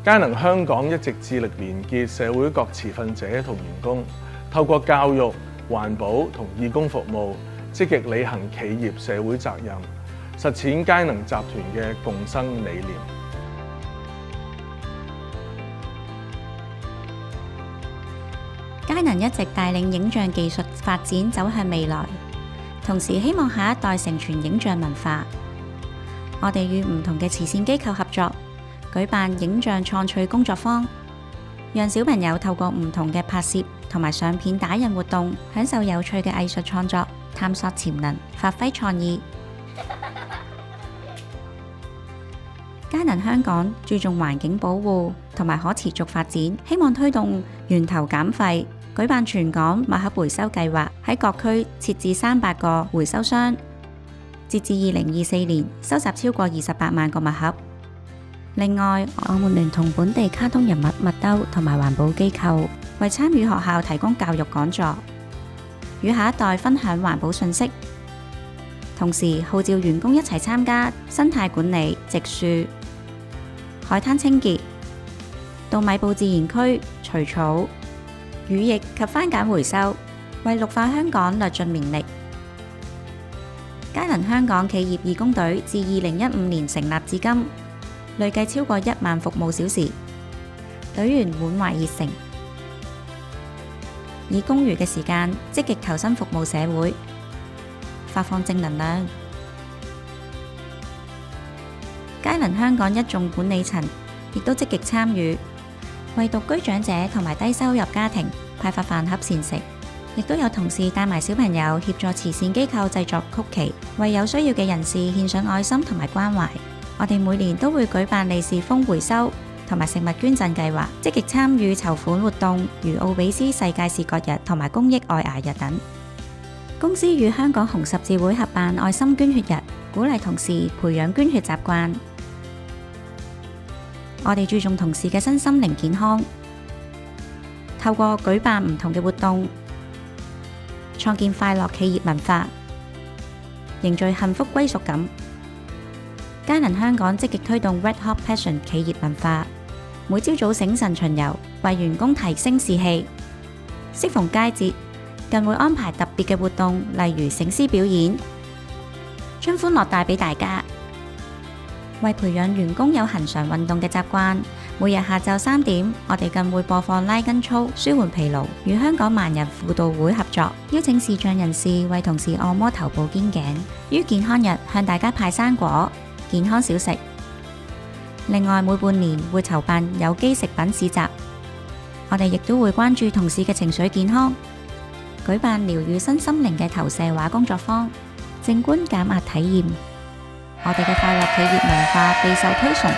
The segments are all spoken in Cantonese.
佳能香港一直致力連結社會各持份者同員工，透過教育、環保同義工服務，積極履行企業社會責任，實踐佳能集團嘅共生理念。佳能一直帶領影像技術發展走向未來，同時希望下一代承傳影像文化。我哋與唔同嘅慈善機構合作，舉辦影像創趣工作坊，讓小朋友透過唔同嘅拍攝同埋相片打印活動，享受有趣嘅藝術創作，探索潛能，發揮創意。佳能香港注重環境保護同埋可持續發展，希望推動源頭減廢，舉辦全港墨盒回收計劃，喺各區設置300個回收箱，截至2024年收集超過28萬個墨盒。另外，我們聯同本地卡通人物麥兜同埋環保機構，為參與學校提供教育講座，與下一代分享環保信息，同時號召員工一齊參加生態管理、植樹、海灘清潔、到米埔自然區除草、乳液及番梘回收，為綠化香港略盡綿力。佳能香港企業義工隊自2015年成立至今，累計超過1萬服務小時，隊員滿懷熱誠，以公餘嘅時間積極投身服務社會，發放正能量。佳能香港一眾管理層亦都積極參與，為獨居長者同埋低收入家庭派發飯盒膳食，亦都有同事帶埋小朋友協助慈善機構製作曲奇，為有需要嘅人士獻上愛心同埋關懷。我哋每年都會舉辦利是封回收同埋食物捐贈計劃，積極參與籌款活動，如奧比斯世界視覺日同埋公益愛牙日等。公司與香港紅十字會合辦愛心捐血日，鼓勵同事培養捐血習慣。我哋注重同事嘅身心靈健康，透過舉辦唔同嘅活動，創建快樂企業文化，凝聚幸福歸屬感。佳能香港積極推動 Red Hot Passion 企業文化，每朝早醒神巡遊，為員工提升士氣。適逢佳節，更會安排特別嘅活動，例如醒獅表演，將歡樂帶俾大家。為培養員工有恆常運動嘅習慣，每日下晝3點，我哋更會播放拉筋操，舒緩疲勞。與香港盲人輔導會合作，邀請視障人士為同事按摩頭部肩頸。於健康日向大家派生果、健康小食。另外，每半年會籌辦有機食品市集，我哋亦都會關注同事嘅情緒健康，舉辦療癒身心靈嘅投射畫工作坊，靜觀減壓體驗。我哋嘅快樂企業文化備受推崇，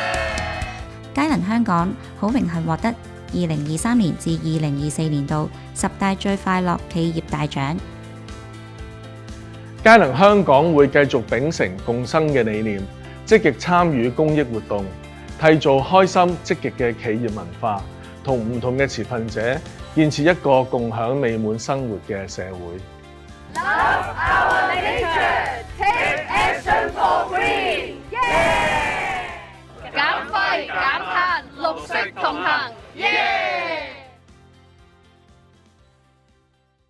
佳能香港好榮幸獲得2023年至2024年度10大最快樂企業大獎。佳能香港會繼續秉承共生嘅理念，積極參與公益活動，締造開心積極嘅企業文化，同唔同嘅持份者建設一個共享美滿生活嘅社會。Love our nature, take action for green. Yeah! 減廢減碳，綠色同行。Yeah!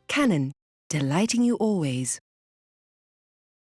Canon, delighting you always.